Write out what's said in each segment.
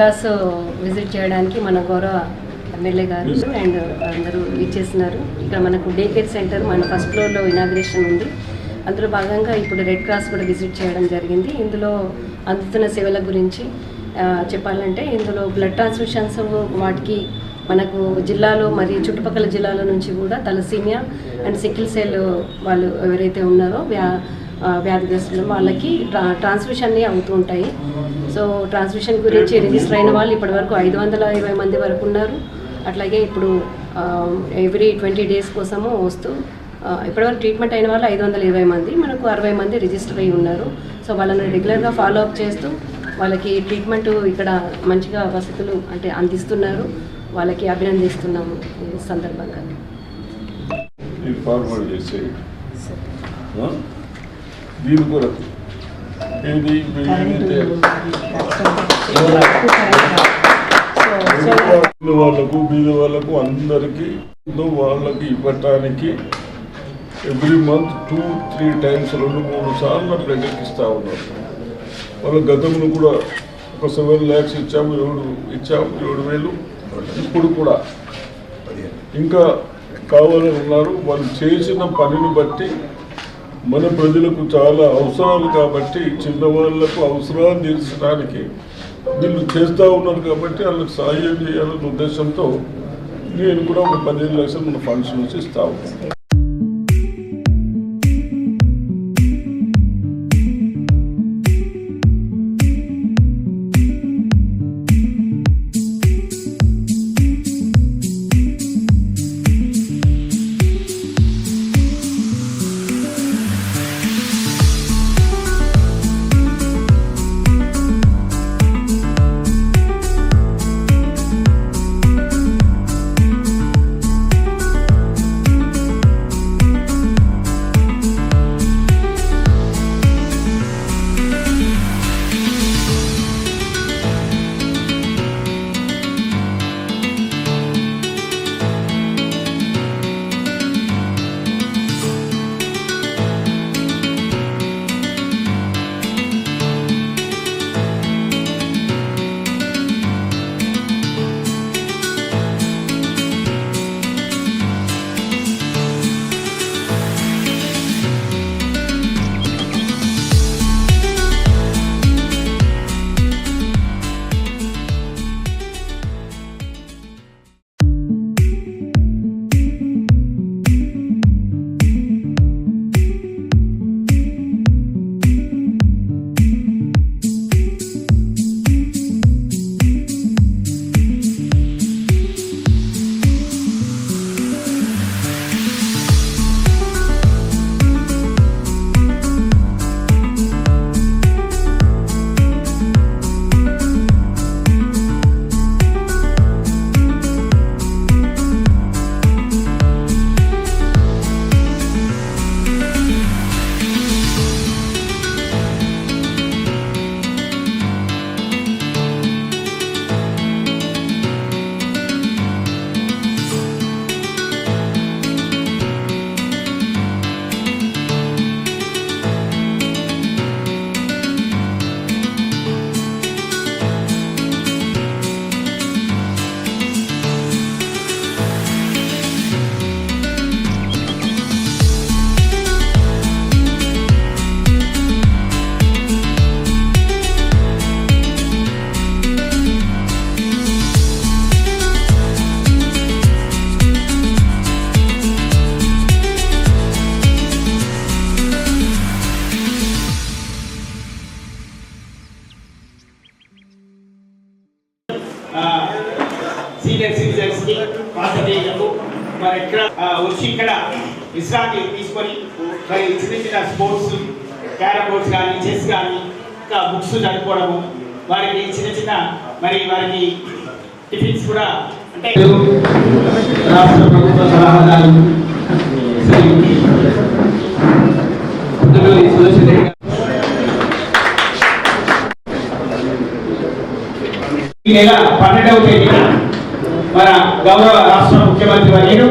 Cross visit చేయడానికి మన గౌరవ ఎమ్మెల్యే గారు అండ్ అందరూ ఇచ్చేస్తున్నారు. ఇక్కడ మనకు డే కేర్ సెంటర్ మన ఫస్ట్ ఫ్లోర్లో ఇనాగ్రేషన్ ఉంది. అందులో భాగంగా ఇప్పుడు రెడ్ క్రాస్ కూడా విజిట్ చేయడం జరిగింది. ఇందులో అందుతున్న సేవల గురించి చెప్పాలంటే ఇందులో బ్లడ్ ట్రాన్స్ఫ్యూషన్స్ వాటికి మనకు జిల్లాలో మరియు చుట్టుపక్కల జిల్లాల నుంచి కూడా తలసీమియా అండ్ సికిల్ సెల్ వాళ్ళు ఎవరైతే ఉన్నారో వ్యాధిగ్రస్తులు వాళ్ళకి ట్రాన్స్ఫ్యూషన్ అవుతూ ఉంటాయి. సో ట్రాన్స్ఫ్యూషన్ గురించి రిజిస్టర్ అయిన వాళ్ళు ఇప్పటివరకు 520 మంది వరకు ఉన్నారు. అట్లాగే ఇప్పుడు ఎవ్రీ 20 days కోసము వస్తూ ఇప్పటివరకు ట్రీట్మెంట్ అయిన వాళ్ళు 520 మంది, మనకు 60 మంది రిజిస్టర్ అయి ఉన్నారు. సో వాళ్ళని రెగ్యులర్గా ఫాలో అప్ చేస్తూ వాళ్ళకి ట్రీట్మెంట్ ఇక్కడ మంచిగా వసతులు అంటే అందిస్తున్నారు. వాళ్ళకి అభినందిస్తున్నాము ఈ సందర్భంగా. దీని కొరకు వాళ్ళకు బీద వాళ్ళకు అందరికీ వాళ్ళకి ఇవ్వటానికి ఎవ్రీ మంత్ 2-3 times 2-3 సార్లు ప్రజలకు ఇస్తూ ఉన్నారు. వాళ్ళ గతంలో కూడా ఒక 7 lakhs ఇచ్చాము, 7,000. ఇప్పుడు కూడా ఇంకా కావాలని ఉన్నారు. వాళ్ళు చేసిన పనిని బట్టి మన ప్రజలకు చాలా అవసరాలు కాబట్టి చిన్నవాళ్లకు అవసరాలు తీర్చడానికి వీళ్ళు చేస్తూ ఉన్నారు కాబట్టి వాళ్ళకి సాయం చేయాలనే ఉద్దేశంతో నేను కూడా ఒక 15 లక్షలు మన ఫండ్స్ నుంచి ఇస్తా ఉన్నాను. సీనియర్ సిటిజన్స్ కి పాత్రికేయులకు మరి ఇక్కడ వచ్చి ఇక్కడ విశ్రాంతి తీసుకొని మరి చిన్న చిన్న స్పోర్ట్స్ క్యారమ్ బోర్డ్స్ కానీ చెస్ కానీ ఇంకా బుక్స్ చదువుకోవడము వారికి చిన్న చిన్న మరి వారికి టిఫిన్స్ కూడా అంటే రాష్ట్ర ప్రభుత్వ సలహాదారు ఈ నెల 12వ తేదీన మన గౌరవ రాష్ట్ర ముఖ్యమంత్రి వర్యులు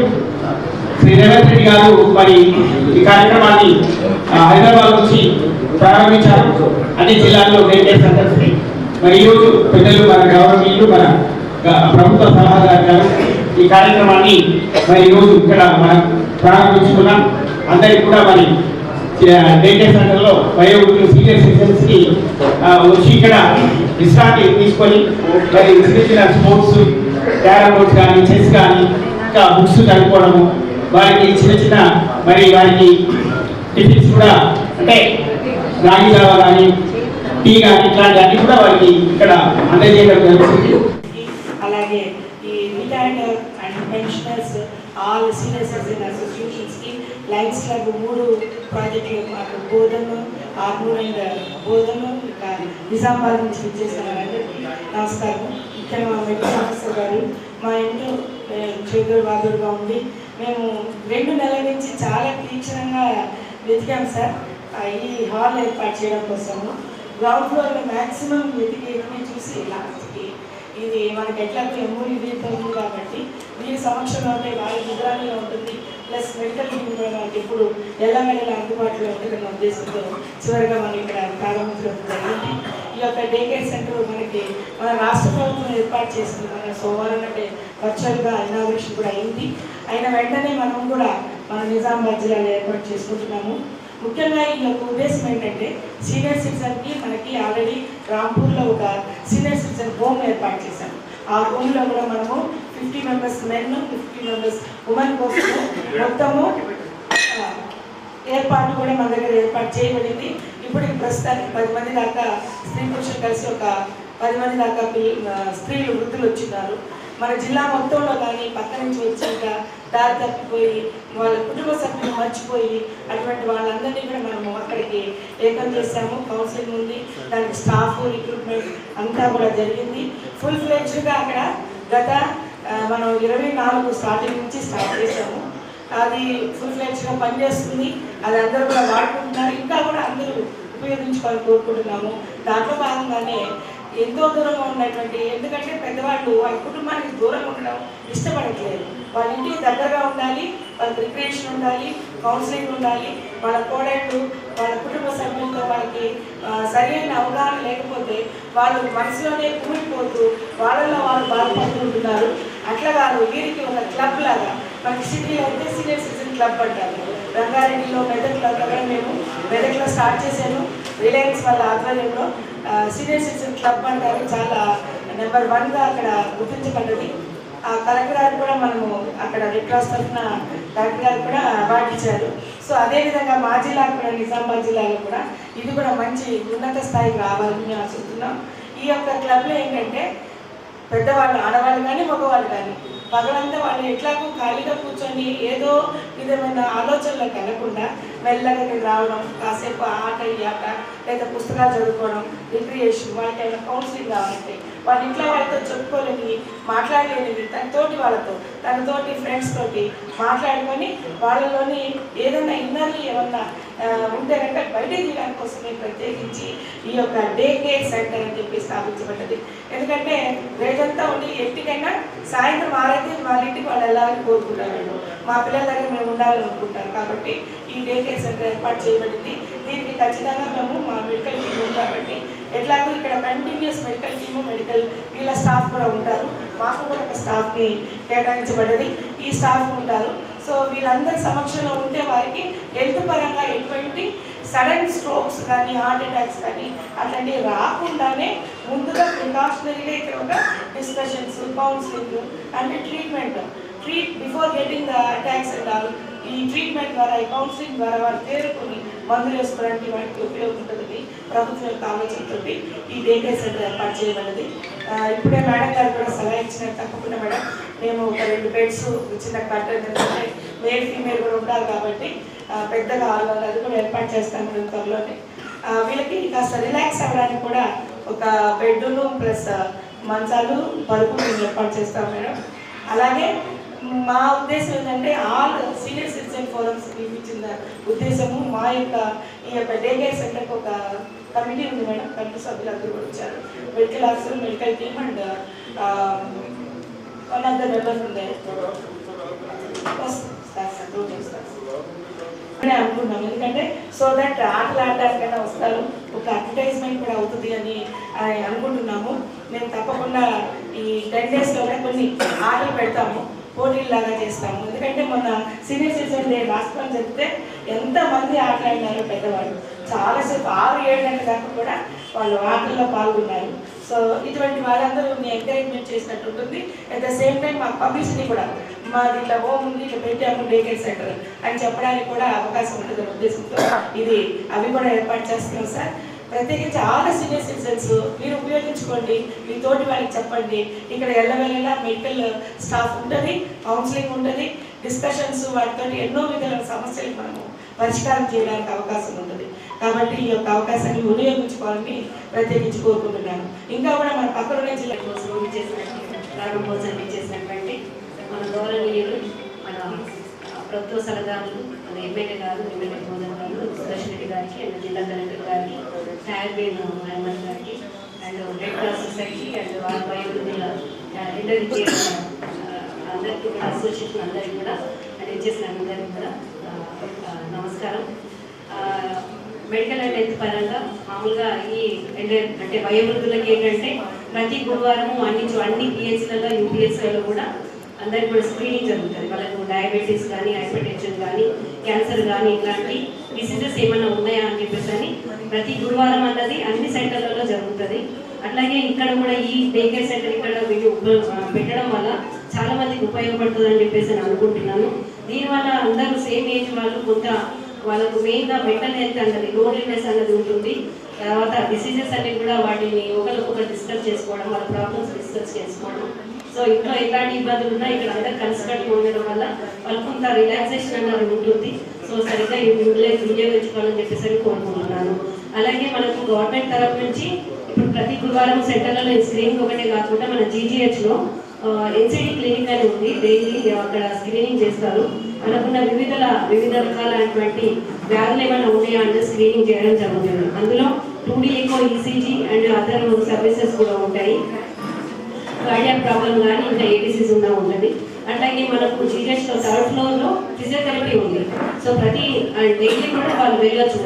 శ్రీ రేవంత్ రెడ్డి గారు మరి ఈ కార్యక్రమాన్ని హైదరాబాద్ నుంచి ప్రారంభించారు. అన్ని జిల్లాల్లో డేకేర్ సెంటర్స్ మరి ఈరోజు పెద్దలు మన గవర్నమెంట్ మన ప్రభుత్వ సలహాదారు గారు ఈ కార్యక్రమాన్ని మరి ఈరోజు ఇక్కడ మనం ప్రారంభించుకున్నాం. అందరికి కూడా మరి డే కేర్ సెంటర్లో వయోవృద్ధులు సీనియర్ సిటిజన్స్ కి వచ్చి ఇక్కడ విశ్రాంతి తీసుకొని మరి చిన్న చిన్న స్పోర్ట్స్, క్యారమ్ బోర్డ్స్ కానీ, చెస్ కానీ, ఇంకా బుక్స్ చదువుకోవడము, వారికి చిన్న చిన్న మరి వారికి టిఫిన్స్ కూడా అంటే రాగి జావా కానీ, టీ కానీ ఇట్లాంటి అన్ని కూడా వారికి ఇక్కడ అందజేయడం జరుగుతుంది. అలాగే ఈ retired and pensioners all senior citizen అసోసియేషన్స్కి లయన్స్ క్లబ్ 3 ప్రాజెక్టులు మాకు బోధను, ఆర్మూర్ అండ్ బోధను, ఇంకా నిజామాబాద్ నుంచి విచ్చేసిన అందరికీ నమస్కారం. ఇక్కడ మా మెడికల్ ఆఫీసర్ గారు మా ఇంట్లో చేదురు బాదురుగా ఉండి మేము 2 నెలల నుంచి చాలా తీక్షణంగా వెతికాం సార్ ఈ హాల్ ఏర్పాటు చేయడం కోసము. గ్రౌండ్ ఫ్లోర్లో మ్యాక్సిమం వెతికి చూసి లాస్ట్కి ఇది మనకి ఎట్లా ఎమ్మూరి వీరితో ఉంది కాబట్టి వీరి సమక్షంలో ఉంటే వాళ్ళ నిద్రాణిగా ఉంటుంది, ప్లస్ మెడికల్ టీమ్ కూడా మనకి ఇప్పుడు ఎల్లమెల్ల అందుబాటులో ఉంటుందన్న ఉద్దేశంతో చివరిగా మనం ఇక్కడ ప్రారంభించడం జరిగింది. ఈ యొక్క డే కేర్ సెంటర్ మనకి మన రాష్ట్ర ప్రభుత్వం ఏర్పాటు చేసింది. మన సోమవారం అంటే వర్చువల్గా ఇనాగ్రేషన్ కూడా అయింది. అయిన వెంటనే మనం కూడా మన నిజామాబాద్ జిల్లాలో ఏర్పాటు చేసుకుంటున్నాము. ముఖ్యంగా ఈ యొక్క ఉద్దేశం ఏంటంటే సీనియర్ సిటిజన్కి మనకి ఆల్రెడీ రాంపూర్లో ఒక సీనియర్ సిటిజన్ హోమ్ ఏర్పాటు చేశాం. ఆ హోమ్లో కూడా మనము 50 మెంబర్స్ మెన్, 50 మెంబర్స్ ఉమెన్ కోసం మొత్తము ఏర్పాటు కూడా మన దగ్గర ఏర్పాటు చేయబడింది. ఇప్పుడు ప్రస్తుతానికి 10 మంది దాకా స్త్రీ పురుషులు కలిసి ఒక 10 మంది దాకా స్త్రీలు వృద్ధులు వచ్చిన్నారు. మన జిల్లా మొత్తంలో కానీ పక్క నుంచి వచ్చాక దారి తప్పిపోయి వాళ్ళ కుటుంబ సభ్యులు మర్చిపోయి అటువంటి వాళ్ళందరినీ కూడా మనము అక్కడికి ఏకం చేశాము. కౌన్సిలింగ్ ఉంది, దానికి స్టాఫ్ రిక్రూట్మెంట్ అంతా కూడా జరిగింది. ఫుల్ ఫ్లెడ్జ్డ్గా అక్కడ గత మనం 24 స్టార్టింగ్ నుంచి స్టార్ట్ చేసాము. అది ఫుల్ ఫ్లెడ్జ్గా పనిచేస్తుంది. అది అందరూ కూడా వాడుకుంటున్నారు. ఇంకా కూడా అందరూ ఉపయోగించుకోవాలని కోరుకుంటున్నాము. దాంట్లో భాగంగానే ఎంతో దూరంగా ఉన్నటువంటి, ఎందుకంటే పెద్దవాళ్ళు వాళ్ళ కుటుంబానికి దూరంగా ఉండడం ఇష్టపడట్లేదు. వాళ్ళ ఇంటికి దగ్గరగా ఉండాలి, వాళ్ళకి రిక్రియేషన్ ఉండాలి, కౌన్సిలింగ్ ఉండాలి. వాళ్ళ కోడళ్ళు వాళ్ళ కుటుంబ సభ్యులతో వాళ్ళకి సరైన అవగాహన లేకపోతే వాళ్ళు మనసులోనే కుమిలిపోతూ వాళ్ళలో వాళ్ళు బాధపడుతుంటున్నారు. అట్లా కాదు, వీరికి ఒక క్లబ్ లాగా మనకి సిటీలో అయితే సీనియర్ సిటిజన్ క్లబ్ అంటారు. రంగారెడ్డిలో మెదక్లో కూడా మేము మెదక్లో స్టార్ట్ చేశాను. రిలయన్స్ వాళ్ళ ఆధ్వర్యంలో సీనియర్ సిటిజన్ క్లబ్ అంటారు. చాలా నెంబర్ 1గా అక్కడ గుర్తించబడ్డది. ఆ కలెక్టర్ గారు కూడా మనము అక్కడ రెడ్ క్రాస్ తరఫున కలెక్టర్ గారు కూడా అవార్డు ఇచ్చారు. సో అదేవిధంగా మా జిల్లాకు కూడా నిజామాబాద్ జిల్లాలో కూడా ఇది కూడా మంచి ఉన్నత స్థాయికి రావాలని మేము ఆశిస్తున్నాం. ఈ యొక్క క్లబ్లో ఏంటంటే పెద్దవాళ్ళు, ఆడవాళ్ళు కానీ మగవాళ్ళు కానీ పగలంతా వాళ్ళు ఎట్లాగో ఖాళీగా కూర్చొని ఏదో విధమైన ఆలోచనలకు వెళ్ళకుండా మెల్లగా రావడం, కాసేపు ఆట అయ్యాక లేదా పుస్తకాలు చదువుకోవడం, రిక్రియేషన్, వాళ్ళకి ఏమైనా కౌన్సిలింగ్ కావాలంటే వాళ్ళ ఇంట్లో వాళ్ళతో చెప్పుకోలేని, మాట్లాడలేనివి తనతోటి ఫ్రెండ్స్ తోటి మాట్లాడుకొని వాళ్ళలోని ఏదైనా ఇన్నర్లీ ఏమన్నా ఉంటే కనుక బయట తీయడానికి కోసమే ప్రత్యేకించి ఈ యొక్క డే కేర్ సెంటర్ అని చెప్పి స్థాపించబడ్డది. ఎందుకంటే రోజంతా ఉండి ఎట్టికైనా సాయంత్రం ఆరైతే వాళ్ళ ఇంటికి వాళ్ళు వెళ్ళాలని కోరుకుంటారు. మా పిల్లల దగ్గర మేము ఉండాలని అనుకుంటారు. కాబట్టి ఈ డే కేర్ సెంటర్ ఏర్పాటు చేయబడింది. దీనికి ఖచ్చితంగా మేము మా మెడికల్ టీమ్ ఉంది కాబట్టి ఎట్లాగో ఇక్కడ కంటిన్యూస్ మెడికల్ టీము, మెడికల్ వీళ్ళ స్టాఫ్ కూడా ఉంటారు. మాకు కూడా ఒక స్టాఫ్ని కేటాయించబడ్డది. ఈ స్టాఫ్ ఉంటారు. సో వీళ్ళందరి సమక్షంలో ఉంటే వారికి హెల్త్ పరంగా ఎటువంటి సడన్ స్ట్రోక్స్ కానీ, హార్ట్ అటాక్స్ కానీ అట్లాంటివి రాకుండానే ముందుగా ప్రికాషనరీగా ఇక్కడ ఒక డిస్కషన్స్, కౌన్సిలింగ్ అంటే treat before getting the attacks and all. ఈ ట్రీట్మెంట్ ద్వారా, ఈ కౌన్సిలింగ్ ద్వారా వారు తేరుకొని మందులు వేసుకోవడానికి వాటికి ఉపయోగపడుతుంది. ప్రభుత్వం యొక్క ఆలోచనతో ఈ డే కేర్ సెంటర్ ఏర్పాటు చేయబడింది. ఇప్పుడే మేడం గారు కూడా సలహా ఇచ్చినట్టు తప్పకుండా మేడం మేము ఒక 2 బెడ్స్ చిన్న కట్టర్, ఎందుకంటే మేల్ ఫీమేల్ కూడా ఉంటారు కాబట్టి పెద్దగా అది కూడా ఏర్పాటు చేస్తాం మేడం త్వరలోనే. వీళ్ళకి కాస్త రిలాక్స్ అవ్వడానికి కూడా ఒక బెడ్ను ప్లస్ మంచాలు, పరుపులు ఏర్పాటు చేస్తాం మేడం. అలాగే మా ఉద్దేశం ఏంటంటే ఆల్ సీనియర్ సిటిజన్ ఫోరమ్స్ ఇచ్చిన ఉద్దేశము మా యొక్క ఈ యొక్క డే కేర్ సెంటర్కి ఒక కమిటీ ఉంది మేడం. కమిటీ సభ్యులందరూ కూడా వచ్చారు. Medical officer, medical team and 1 of the members ఉన్నాయి. అనుకున్నాం. ఎందుకంటే సో దట్ ఆటలు ఆడడానికైనా వస్తారు, ఒక అడ్వర్టైజ్మెంట్ కూడా అవుతుంది అని అనుకుంటున్నాము. మేము తప్పకుండా ఈ 10 daysలో కూడా కొన్ని ఆటలు పెడతాము, పోటీల్లాగా చేస్తాము. ఎందుకంటే మొన్న సీనియర్ సిటిజన్ డే రాష్ట్రం చెప్తే ఎంతమంది ఆటలాడినారు పెద్దవాళ్ళు, చాలాసేపు 6-7 గంటల దాకా కూడా వాళ్ళు ఆటల్లో పాల్గొన్నారు. సో ఇటువంటి వాళ్ళందరూ ఎంకరేజ్మెంట్ చేసినట్టు ఉంటుంది. అట్ ద సేమ్ టైం మాకు పబ్లిసిటీ కూడా, మాది ఇట్లా హోమ్ ఉంది, ఇట్లా పెట్టాము డే కేర్ సెంటర్ అని చెప్పడానికి కూడా అవకాశం ఉంటుంది ఉద్దేశంతో ఇది అవి కూడా ఏర్పాటు చేస్తున్నాం సార్. ప్రత్యేకించి చాలా సీనియర్ సిటిజన్స్ మీరు ఉపయోగించుకోండి, మీ తోటి వాళ్ళకి చెప్పండి. ఇక్కడ ఎల్లవెల్లలా మెడికల్ స్టాఫ్ ఉంటుంది, కౌన్సిలింగ్ ఉంటుంది, డిస్కషన్స్, వాటితో ఎన్నో విధాల సమస్యలు మనము పరిష్కారం చేయడానికి అవకాశం ఉంటుంది. కాబట్టి ఈ యొక్క అవకాశాన్ని వినియోగించుకోవాలని ప్రత్యేకించి కోరుకుంటున్నాను. ఇంకా కూడా మన పక్కన జిల్లా కోసం ప్రారంభోత్సవం చేసినటువంటి మన గౌరవనీయులు, మన ప్రభుత్వ సలహాదారులు, మన ఎమ్మెల్యే గారు, ఎమ్మెల్యే మోదన్ గారు, సుదర్శన్ రెడ్డి గారికి, అండ్ జిల్లా కలెక్టర్ గారికి, ట్యాగ్బేన్ మహమ్మద్ గారికి, and red cross society and వాళ్ళ వయోవృద్ధుల అందరికీ కూడా అసోసియేషన్ అందరికీ కూడా అండ్ ఇచ్చేసిన అందరికీ కూడా నమస్కారం. మెడికల్ అండ్ హెల్త్ పరంగా మామూలుగా ఈ అంటే వయోవృద్ధులకి ఏంటంటే ప్రతి గురువారము అన్ని పిహెచ్లలో యూపీఎస్లలో కూడా అందరికి కూడా స్క్రీనింగ్ జరుగుతుంది. వాళ్ళకు డయాబెటీస్ కానీ, హైపర్ టెన్షన్ కానీ, క్యాన్సర్ కానీ ఇట్లాంటి డిసీజెస్ ఏమైనా ఉన్నాయా అని చెప్పేసి అని ప్రతి గురువారం అన్నది అన్ని సెంటర్లలో జరుగుతుంది. అట్లాగే ఇక్కడ కూడా ఈ డే కేర్ సెంటర్ ఇక్కడ పెట్టడం వల్ల చాలా మందికి ఉపయోగపడుతుంది అని చెప్పేసి నేను అనుకుంటున్నాను. దీనివల్ల అందరూ సేమ్ ఏజ్ వాళ్ళు కొంత వాళ్ళకు మెయిన్గా మెంటల్ హెల్త్ అన్నది, లోన్లీనెస్ అన్నది ఉంటుంది. తర్వాత డిసీజెస్ అన్ని కూడా వాటిని ఒకరికొకరు డిస్కస్ చేసుకోవడం, వాళ్ళ ప్రాబ్లమ్స్ డిస్కస్ చేసుకోవడం. సో ఇంట్లో ఎలాంటి ఇబ్బందులు ఉన్నా ఇక్కడ అందరూ కలిసికట్టుగా ఉండడం వల్ల వాళ్ళకు కొంత రిలాక్సేషన్ అన్నది ఉంటుంది. సో సరిగ్గా వినియోగించుకోవాలని చెప్పేసి కోరుకుంటున్నాను. అలాగే మనకు గవర్నమెంట్ తరఫు నుంచి ఇప్పుడు ప్రతి గురువారం సెంటర్లలో స్క్రీనింగ్ ఒకటే కాకుండా మన జీజీహెచ్లో ఎన్సిడి క్లినిక్ అని ఉంది. డైలీ అక్కడ స్క్రీనింగ్ చేస్తారు. మనకున్న వివిధ రకాలైనటువంటి వ్యాధులు ఏమైనా ఉన్నాయా అంటే స్క్రీనింగ్ చేయడం జరుగుతుంది. అందులో 2D echo, ECG and other services కూడా ఉంటాయి. కార్డియాక్ ప్రాబ్లం కానీ ఇంకా ఏ డిసీజ్ ఉన్నా ఉంటుంది. అట్లాగే మనకు జీజెస్లో 3rd floorలో ఫిజియోథెరపీ ఉంది. సో ప్రతి డైలీ కూడా వాళ్ళు వెళ్ళొచ్చు.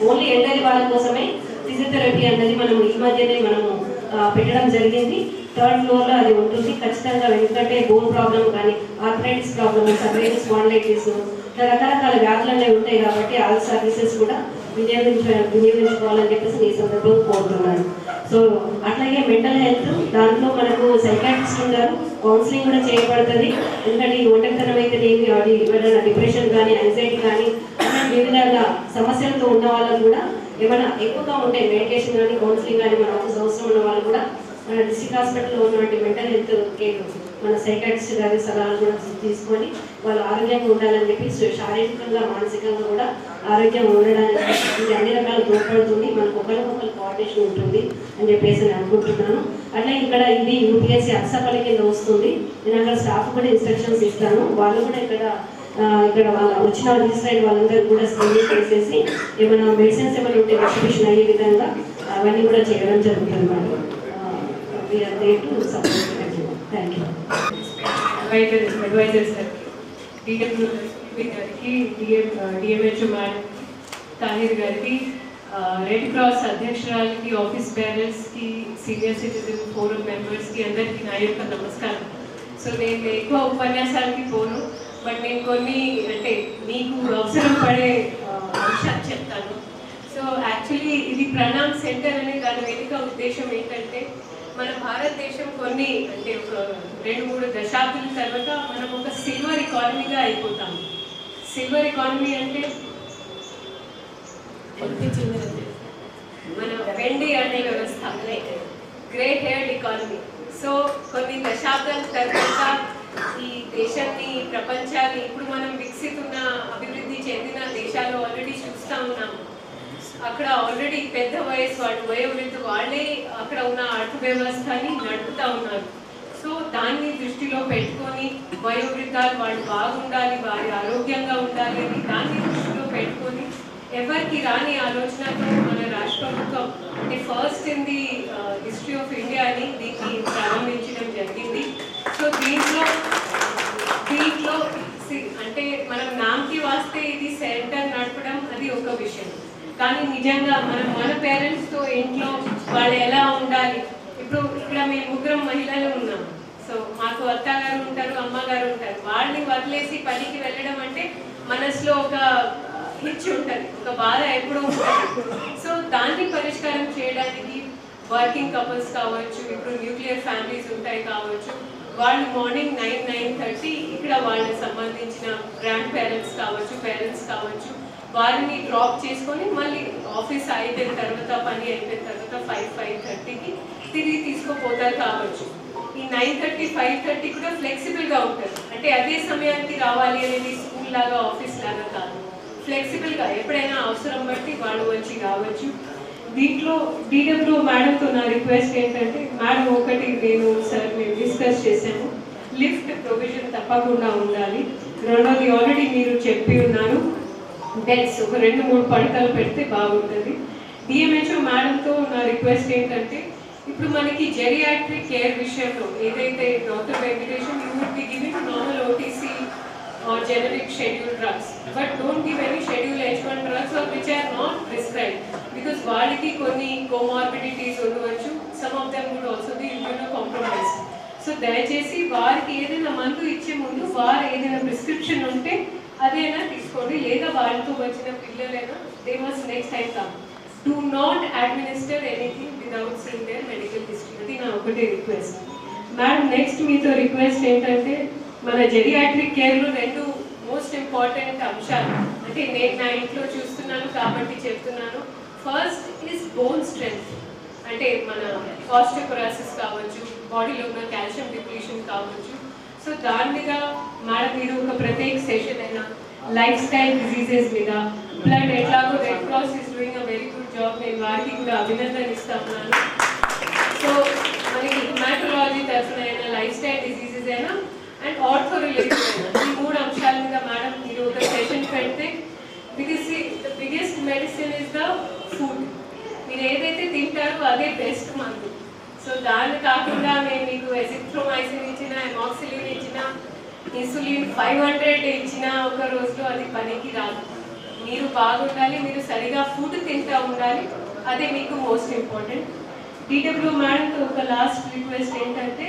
ఓన్లీ ఎల్డర్లీ వాళ్ళ కోసమే ఫిజియోథెరపీ అన్నది మనం ఈ మధ్యనే మనము పెట్టడం జరిగింది. 3rd floorలో అది ఉంటుంది ఖచ్చితంగా. ఎందుకంటే బోన్ ప్రాబ్లం కానీ, ఆర్థరైటిస్ ప్రాబ్లమ్, సర్వైటిస్ స్పాండిలైటిస్, రకరకాల వ్యాధులు అనేవి ఉంటాయి. కాబట్టి ఆ సర్వీసెస్ కూడా వినియోగించుకోవాలని చెప్పేసి ఈ సందర్భంగా కోరుతున్నాను. సో అట్లాగే మెంటల్ హెల్త్ దాంట్లో మనకు సైకాట్రిస్ట్ ఉన్నారు, కౌన్సిలింగ్ కూడా చేయబడుతుంది. ఎందుకంటే ఈ ఒంటరితనం అయితే ఏమైనా డిప్రెషన్ కానీ, యాంగ్జైటీ కానీ వివిధ సమస్యలతో ఉన్న వాళ్ళకు కూడా ఏమైనా ఎక్కువగా ఉంటే మెడికేషన్ కానీ, కౌన్సిలింగ్ కానీ మన అవసరం ఉన్న వాళ్ళు కూడా మన డిస్ట్రిక్ట్ హాస్పిటల్లో ఉన్నటువంటి మెంటల్ హెల్త్ కేర్ మన సైకాట్రిస్ట్ గారి సలహాలు కూడా తీసుకొని వాళ్ళు ఆరోగ్యంగా ఉండాలని చెప్పి శారీరకంగా, మానసికంగా కూడా ఆరోగ్యంగా ఉండడానికి ఇది అన్ని రకాల తోడ్పడుతుంది. మనకు ఒకరికొకరు కోఆర్డినేషన్ ఉంటుంది అని చెప్పేసి నేను అనుకుంటున్నాను. అట్లా ఇక్కడ ఇది యూపీఎస్సీ అక్సపల్లి కింద వస్తుంది. నేను అక్కడ స్టాఫ్ కూడా ఇన్స్ట్రక్షన్స్ ఇస్తాను. వాళ్ళు కూడా ఇక్కడ వాళ్ళ వచ్చిన రిజిస్టర్ వాళ్ళందరూ కూడా స్క్రీనింగ్ చేసేసి ఏమైనా మెడిసిన్స్ ఏమైనా ఉంటే డిస్ట్రిబ్యూషన్ అయ్యే విధంగా అవన్నీ కూడా చేయడం జరుగుతుంది మేడం. Thank you. అడ్వైజర్స్ గారికి, డిఎంహెచ్ఓ మేడం తాహిర్ గారికి, రెడ్ క్రాస్ అధ్యక్షురాలకి, ఆఫీస్ బేరర్స్కి, సీనియర్ సిటిజన్ ఫోరం మెంబర్స్కి అందరికీ నా యొక్క నమస్కారం. సో నేను ఎక్కువ ఉపన్యాసాలకి పోను, బట్ నేను కొన్ని అంటే మీకు అవసరం పడే అంశాలు చెప్తాను. సో యాక్చువల్లీ ఇది ప్రణామ్ సెంటర్ అనే దాని వెనుక ఉద్దేశం ఏంటంటే మన భారతదేశం కొన్ని అంటే ఒక 2-3 దశాబ్దాల తర్వాత మనం ఒక సిల్వర్ ఎకానమీగా అయిపోతాము. సిల్వర్ ఎకానమీ అంటే మన వెండి అనే వ్యవస్థ, గ్రే హెయిర్డ్ ఎకానమీ. సో కొన్ని దశాబ్దాల తర్వాత ఈ దేశాన్ని, ప్రపంచాన్ని ఇప్పుడు మనం వికసితున్న, అభివృద్ధి చెందిన దేశాల్లో ఆల్రెడీ చూస్తూ ఉన్నాము. అక్కడ ఆల్రెడీ పెద్ద వయసు వాళ్ళు, వయోవృద్ధులు వాళ్ళే అక్కడ ఉన్న అర్థవ్యవస్థని నడుపుతూ ఉన్నారు. సో దాన్ని దృష్టిలో పెట్టుకొని వయోవృద్ధాలు వాళ్ళు బాగుండాలి, వారి ఆరోగ్యంగా ఉండాలి అని దాన్ని దృష్టిలో పెట్టుకొని ఎవరికి రాని ఆలోచనతో మన రాష్ట్ర ప్రభుత్వం అంటే first in the history of India అని దీన్ని ప్రారంభించడం జరిగింది. సో దీంట్లో కానీ నిజంగా మన పేరెంట్స్తో ఇంట్లో వాళ్ళు ఎలా ఉండాలి. ఇప్పుడు ఇక్కడ మేము ముగ్గురం మహిళలు ఉన్నాం. సో మాకు అత్తగారు ఉంటారు, అమ్మగారు ఉంటారు. వాళ్ళని వదిలేసి పనికి వెళ్ళడం అంటే మనసులో ఒక హిచ్ ఉంటుంది, ఒక బాధ ఎప్పుడూ ఉంటుంది. సో దాన్ని పరిష్కారం చేయడానికి వర్కింగ్ కపుల్స్ కావచ్చు, ఇప్పుడు న్యూక్లియర్ ఫ్యామిలీస్ ఉంటాయి కావచ్చు, వాళ్ళు మార్నింగ్ 9-9:30 ఇక్కడ వాళ్ళకి సంబంధించిన గ్రాండ్ పేరెంట్స్ కావచ్చు, పేరెంట్స్ కావచ్చు, వారిని డ్రాప్ చేసుకొని మళ్ళీ ఆఫీస్ అయిపోయిన తర్వాత, పని అయిపోయిన తర్వాత 5-5:30కి తిరిగి తీసుకుపోతారు కావచ్చు. ఈ 9:30-5:30 కూడా ఫ్లెక్సిబుల్గా ఉంటుంది. అంటే అదే సమయానికి రావాలి అనేది స్కూల్ లాగా, ఆఫీస్ లాగా కాదు. ఫ్లెక్సిబుల్గా ఎప్పుడైనా అవసరం బట్టి వాళ్ళు వచ్చి రావచ్చు. దీంట్లో DWO మేడంతో నా రిక్వెస్ట్ ఏంటంటే, మేడం ఒకటి నేను సార్ మేము డిస్కస్ చేశాము, లిఫ్ట్ ప్రొవిజన్ తప్పకుండా ఉండాలి. రెండోది ఆల్రెడీ మీరు చెప్పి ఉన్నారు, బెడ్స్ ఒక 2-3 పడకలు పెడితే బాగుంటుంది. DMHO మేడంతో నా రిక్వెస్ట్ ఏంటంటే, ఇప్పుడు మనకి జెరియాట్రిక్ కేర్ విషయంలో ఏదైతే doctor Venkateshan you would be giving normal OTC or generic schedule drugs, but don't give any schedule H1 drugs or which are not prescribed, because వాళ్ళకి కొన్ని comorbidities ఉండవచ్చు. Some of them would also be immunocompromised. So దయచేసి వారికి ఏదైనా మందు ఇచ్చే ముందు వారు ఏదైనా ప్రిస్క్రిప్షన్ ఉంటే అదైనా తీసుకోండి, లేదా వాళ్ళతో వచ్చిన పిల్లలైనా they must next time come. Do not administer anything without seeing their medical history. అది నా ఒకటే రిక్వెస్ట్. మేడం నెక్స్ట్ మీతో రిక్వెస్ట్ ఏంటంటే, మన జెరియాట్రిక్ కేర్లో 2 మోస్ట్ ఇంపార్టెంట్ అంశాలు, అంటే నేను నా ఇంట్లో చూస్తున్నాను కాబట్టి చెప్తున్నాను. ఫస్ట్ ఈజ్ బోన్ స్ట్రెంగ్త్, అంటే మన ఆస్టియోపొరోసిస్ కావచ్చు, బాడీలో ఉన్న కాల్షియం డిప్లీషన్ కావచ్చు. సో దాని మీద మేడం మీరు ఒక ప్రత్యేక సెషన్ అయినా లైఫ్ స్టైల్ డిజీజెస్ మీద, బ్లడ్ ఎట్లాగో red cross is doing a very good job, నేను వారికి కూడా అభినందన ఇస్తున్నాను. సో మనకి హిమాటోలాజీ తరఫున అయినా, లైఫ్ స్టైల్ డిజీజెస్ అయినా అండ్ ఆర్థో రిలేటెడ్ అయినా, ఈ 3 అంశాల మీద మేడం మీరు ఒక సెషన్ పెడితే, because the biggest medicine is the food. మీరు ఏదైతే తింటారో అదే బెస్ట్ మందు. సో దాన్ని కాకుండా మేము మీకు ఎజిథ్రోమైసిన్ ఇచ్చిన, ఎమాక్సిలిన్ ఇచ్చిన, ఇన్సులిన్ 500 ఇచ్చిన ఒక రోజులో అది పనికి రాదు. మీరు బాగుండాలి, మీరు సరిగా ఫుడ్ తింటూ ఉండాలి, అదే మీకు మోస్ట్ ఇంపార్టెంట్. DWO మేడంతో ఒక లాస్ట్ రిక్వెస్ట్ ఏంటంటే,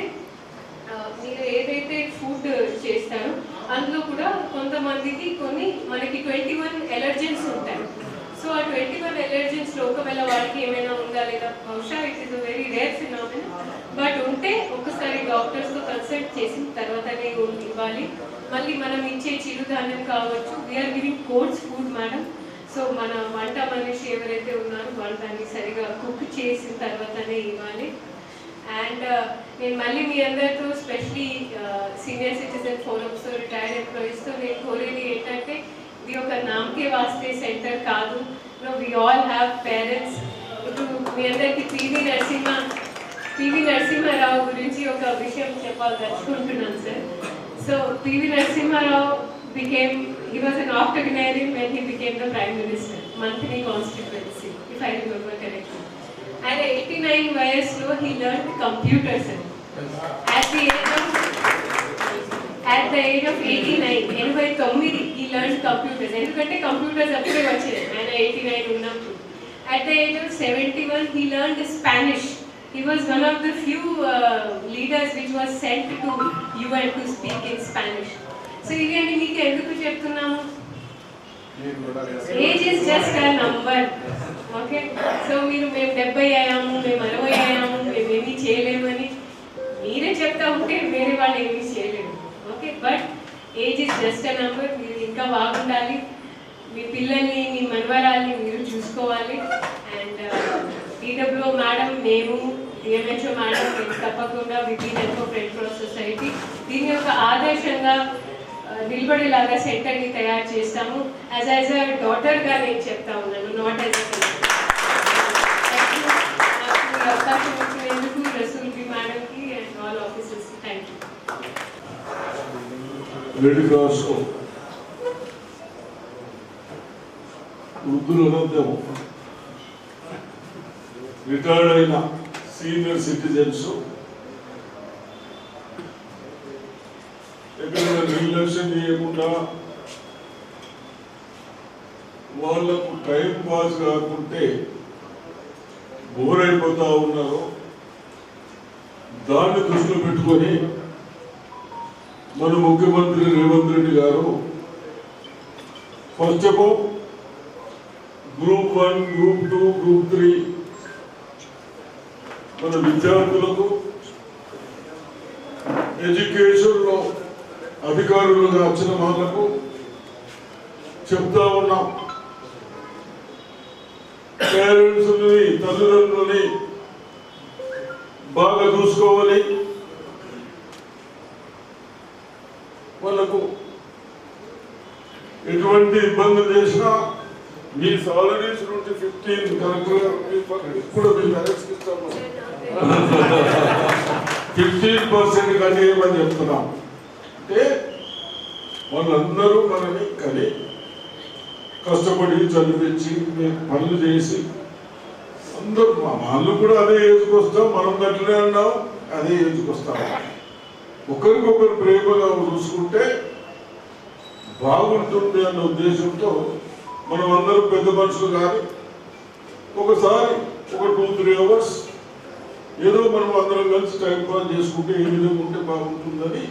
మీరు ఏదైతే ఫుడ్ చేస్తారో అందులో కూడా కొంతమందికి కొన్ని మనకి 21 ఎలర్జెన్స్ ఉంటాయి. సో ఆ 21 ఎలర్జెన్స్లో ఒకవేళ వాళ్ళకి ఏమైనా ఉందా లేదా, బహుశా it is a very rare phenomena, but ఉంటే ఒకసారి డాక్టర్స్తో కన్సల్ట్ చేసిన తర్వాతనే ఇవ్వాలి. మళ్ళీ మనం ఇచ్చే చిరుధాన్యం కావచ్చు, we are giving coarse food madam. So మన వంట మనిషి ఎవరైతే ఉన్నారో వాళ్ళు దాన్ని సరిగా కుక్ చేసిన తర్వాతనే ఇవ్వాలి. అండ్ నేను మళ్ళీ మీ అందరితో స్పెషలీ సీనియర్ సిటిజన్ ఫోరమ్స్తో, రిటైర్డ్ ఎంప్లాయీస్తో నేను కోరేది ఏంటంటే, ఇది ఒక నామకే వాస్తే సెంటర్ కాదు. We all have parents. ఇప్పుడు మీ అందరికీ పివి నరసింహారావు గురించి ఒక విషయం చెప్పాలనుకుంటున్నాను sir. So PV Narasimha Rao he was an octogenarian when he became the Prime Minister, Manthani constituency, if I remember correctly. At 89 వయసులో he learned computers. At the age of 89 he learned computers. ఎందుకంటే computers అప్పుడే వచ్చాయి ఆయన 89 ఉన్నప్పుడు. At the age of 71 he learned Spanish. He was one of the few leaders which was sent to UN to speak in Spanish. So ఇవన్నీ మీకు ఎందుకు చెప్తున్నాము? Age is just a number. Okay, so మేము 70 అయ్యాము, మేము 60 అయ్యాము, మేము ఏమీ చేయలేమని మీరే చెప్తా ఉంటే వేరే వాళ్ళు ఏమీ చేయలేము. Okay, but age is just a number. మీరు ఇంకా బాగుండాలి, మీ పిల్లల్ని, మీ మనవరాల్ని మీరు చూసుకోవాలి. అండ్ DWO మేడం, మేము DMHO మేడం తప్పకుండా Vibin for red cross society దీని యొక్క ఆదర్శంగా నిలబడేలాగా సెంటర్ని తయారు చేస్తాము. యాజ్ అ డాటర్గా నేను చెప్తా ఉన్నాను, నాట్ యాజ్ అవకాశం ఇచ్చినందుకు రసూల్ బి మేడంకి and all officers thank you. Red cross వృద్ధులు అనంతము రిటైర్డ్ అయిన సీనియర్ సిటిజన్స్ ఎక్కడైనా నిర్లక్ష్యం చేయకుండా వాళ్ళకు టైం పాస్ కాకుంటే బోర్ అయిపోతా ఉన్నారో దాన్ని దృష్టిలో పెట్టుకొని మన ముఖ్యమంత్రి రేవంత్ రెడ్డి గారు first of all group 1, group 2, group 3 మన విద్యార్థులకు ఎడ్యుకేషన్లో అధికారులుగా వచ్చిన వాళ్ళకు చెప్తా ఉన్నాం. పేరెంట్స్ని, తల్లిదండ్రులని బాగా చూసుకోవాలి. వాళ్ళకు ఎటువంటి ఇబ్బందులు చేసినా మీ సాలరీస్ నుండి 15 కరెక్ట్గా కూడా మీరు అరెస్ట్ ఇస్తాము 15% కట్టేయమని చెప్తున్నాం. అంటే వాళ్ళందరూ మనని కలి కష్టపడి చదివించి పనులు చేసి అందరూ వాళ్ళు కూడా అదే ఏజ్కి వస్తాం, మనం గట్లనే అన్నాం, అదే ఏజ్కి వస్తాం. ఒకరికొకరు ప్రేమగా చూసుకుంటే బాగుంటుంది అన్న ఉద్దేశంతో మనం అందరూ పెద్ద మనుషులు కానీ ఒకసారి ఒక 2-3 అవర్స్ ఏదో మనం అందరం కలిసి టైం పాస్ చేసుకుంటే ఏ విధంగా ఉంటే బాగుంటుందని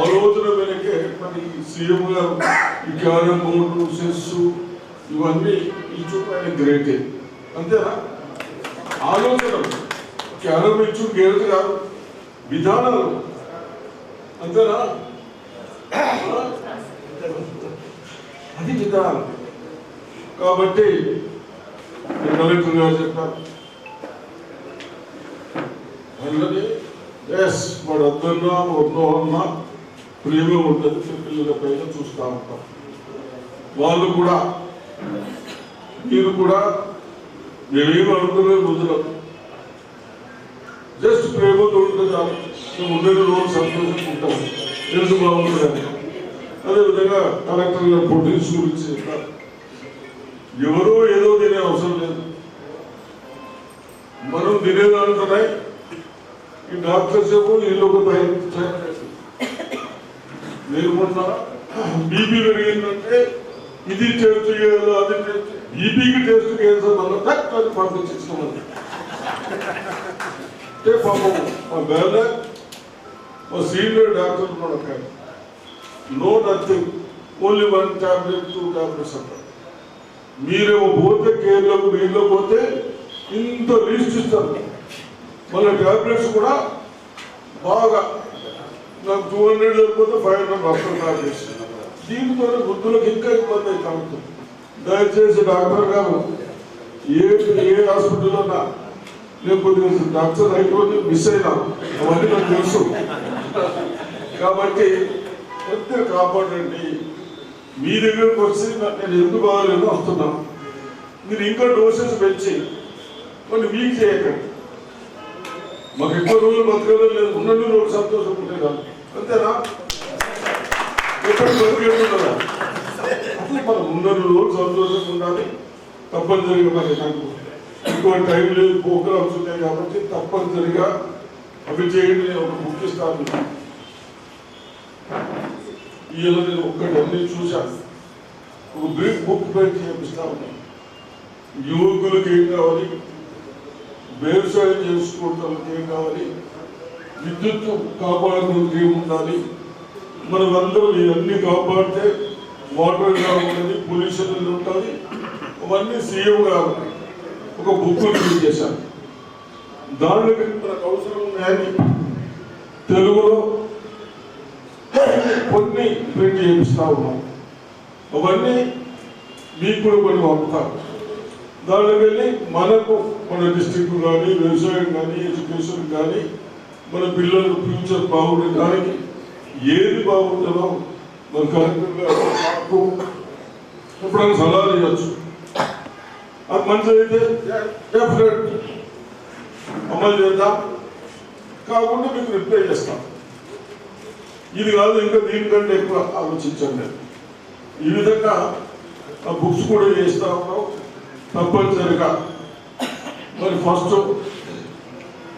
ఆలోచన వెనకే మరి సీఎం గారు ఈ క్యారమ్ బోర్డు, చెస్ ఇవన్నీ ఇచ్చు ఆయన గ్రేటే. అంతేనా? ఆలోచన క్యారమ్ ఇచ్చు గేట్ కాదు, విధానాలు. అంతేనా? అది విధానం. కాబట్టి కలెక్టర్ గారు చెప్పారు అందుకని ఎస్ వాడు అద్దన్నా వద్దో అన్నా ప్రేమ ఉంటుంది, పిల్లల పైన చూస్తూ ఉంటాం. వాళ్ళు కూడా మీరు కూడా మేమేమి అనుకునే రోజులు జస్ట్ ప్రేమతో ఉంటుంది చాలు. మేము ఉండేది రోజు సంతోషంగా ఉంటాం, తెలుసు బాగుంటుందని. అదేవిధంగా కలెక్టర్ గారు పొలిటిక్స్ గురించి చెప్పారు. ఎవరో ఏదో తినే అవసరం లేదు, మనం తినేదాంట్లోనే ఈ డాక్టర్స్ ఏమో వీళ్ళు ఒక నేను మొన్న బీపీ పెరిగిందంటే ఇది టెస్ట్ చేయాలి, అది టెస్ట్, బీపీకి టెస్ట్ చేయాల్సిన వల్ల డాక్టర్ పంపించేసినామని అంటే పాపం మా బేల మా సీనియర్ డాక్టర్ ఉన్నాడు. ఒక no nothing, only 1 tablet 2 tablets అంటారు. మీరేమో పోతే కేర్లకు వీళ్ళు పోతే ఇంత లిస్ట్ ఇస్తారు. మళ్ళీ టాబ్లెట్స్ కూడా బాగా నాకు 200 లేకపోతే 500 వస్తుంది టాబ్లెట్స్. దీంతో వృద్ధులకు ఇంకా ఇబ్బంది అయితే ఉంటుంది. దయచేసి డాక్టర్ గారు ఏ హాస్పిటల్లో లేకపోతే డాక్టర్ అయిపోతే మిస్ అయినా అవన్నీ నాకు తెలుసు. కాబట్టి కొద్దిగా కాపాడండి. మీ దగ్గరకు వచ్చి నేను ఎందుకు బాగాలేదో వస్తున్నాను. మీరు ఇంకా డోసెస్ పెంచి కొన్ని వీక్ చేయకండి. మాకు ఎక్కువ రోజులు బతకడం లేదు, ఉన్నన్ని రోజులు సంతోషం ఉంటే కాదు. అంతేనా? ఎక్కడ బతికేస్తుందా? అట్లా మనం ఉన్నన్ని రోజులు సంతోషంగా ఉండాలి. తప్పనిసరిగా మరి నాకు ఎక్కువ టైం లేదు, ప్రోగ్రామ్స్ ఉన్నాయి కాబట్టి తప్పనిసరిగా అవి చేయండి. నేను ఒక బుక్ ఇస్తాను. ఈయన నేను ఒక్కటి అన్ని చూశాను. ఒక బ్రీఫ్ బుక్ ప్రింట్ చేపిస్తా ఉన్నాను. యువకులకు ఏం కావాలి, వ్యవసాయం చేసుకోవడానికి ఏం కావాలి, విద్యుత్ కాపాడుకోవడానికి ఏం ఉండాలి, మనం అందరూ ఇవన్నీ కాపాడితే వాటర్ ఉంటుంది, పొల్యూషన్ ఉంటుంది. అవన్నీ సీఎం గారు ఒక బుక్ రిలీజ్ చేశాను. దానిలో మనకు అవసరం ఉన్నాయని తెలుగులో కొన్ని ప్రింట్ చేపిస్తా ఉన్నాం. అవన్నీ మీకు కూడా కొన్ని పంపుతారు. దానిలో వెళ్ళి మనకు మన డిస్ట్రిక్ట్ కానీ, వ్యవసాయం కానీ, ఎడ్యుకేషన్ కానీ, మన పిల్లల ఫ్యూచర్ బాగుండడానికి ఏది బాగుంటుందో మన కలెక్టర్ గారు మాకు ఎప్పుడైనా సలహాలు ఇవ్వచ్చు. అది మంచిదైతే డెఫినెట్ అమలు చేద్దాం, కాకుండా మీకు రిప్లై చేస్తాం. ఇది కాదు ఇంకా దీనికంటే ఎక్కువ ఆలోచించండి. ఈ విధంగా ఆ బుక్స్ కూడా చేస్తా ఉన్నాం. తప్పనిసరిగా మరి ఫస్ట్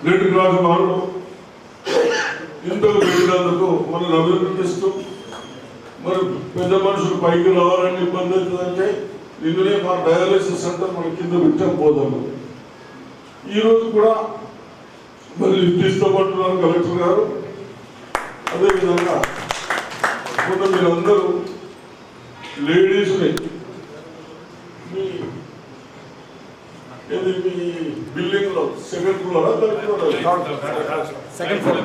రెడ్ క్రాస్ వాళ్ళు ఇంతకు వెళ్ళినందుకు మనం అభినందిస్తూ, మరి పెద్ద మనుషులు పైకి రావాలని ఇబ్బంది అవుతుందంటే నిన్ననే మా డయాలసిస్ సెంటర్ మన కింద పెట్టాం పోదాము. ఈరోజు కూడా మళ్ళీ తీసుకోమంటున్నారు కలెక్టర్ గారు. అదేవిధంగా మొన్న మీరందరూ లేడీస్ని మీ బిల్డింగ్ లో సెకండ్ ఫ్లోరా సెకండ్ ఫ్లోర్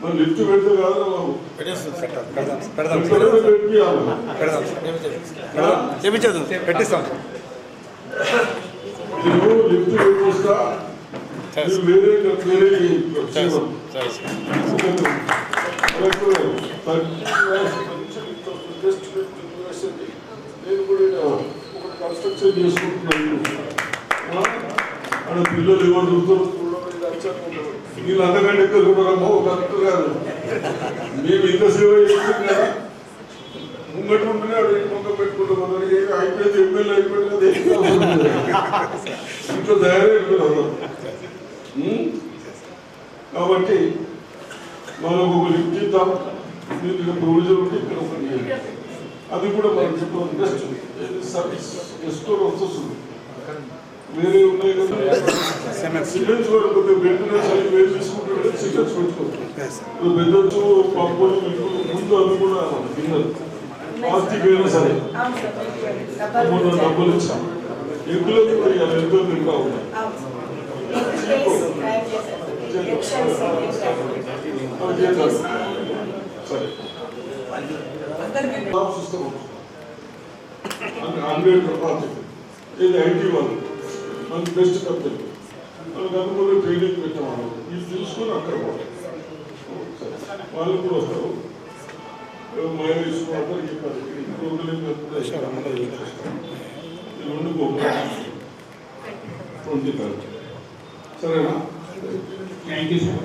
మరి లిఫ్ట్ పెడితే కాదు పెట్టిస్తాం. నేను లిఫ్ట్ పెట్టిస్తా వేరే నేను కూడా ఒకటి కన్స్ట్రక్షన్ చేసుకుంటున్నాను. ఆడ పిల్లలు ఎవరు చూస్తారు వీళ్ళు అంతకంటే ఎక్కువ చూడరమ్మో కరెక్ట్ కాదు. మేము ఇంత సేవ చేస్తున్నాం కదా, ముంగటి ఉంటేనే అక్కడ మొక్క పెట్టుకుంటాం. అయిపోయింది ఎమ్మెల్యే అయిపోయింది కదా, ఇంట్లో తయారైపోయినారు. కాబట్టి మనం ఒక లిఫ్ట్ ఇద్దాం. దీనికి ప్రొవిజన్ ఉంటే ఇక్కడ ఒకటి అది కూడా మనం చెప్పాం. జస్ట్ సర్వీస్ జస్ట్ వస్తుంది. వేరే ఉన్నాయి కదా సిమెంట్స్ కూడా కొద్దిగా మెయింటెనెన్స్ అవి వేరు తీసుకుంటే సిమెంట్స్ పెట్టుకోవచ్చు. పెద్దచ్చు పప్పులు ముందు అవి కూడా తిన్నారు. ఆస్తికైనా సరే డబ్బులు ఇచ్చాం. ఎగ్గులకు కూడా ఎంతో తింటా ఉన్నాయి. సరే 100 ఇది ఐటీ వాళ్ళు మనకి బెస్ట్ కంపెనీ. మనకు అందులో ట్రైనింగ్ పెట్టేవాళ్ళు ఇది చూసుకొని అక్కడ పోతారు. వాళ్ళు కూడా వస్తారు. మైలేజ్ అందరికి చెప్పారు. సరేనా? Thank you sir.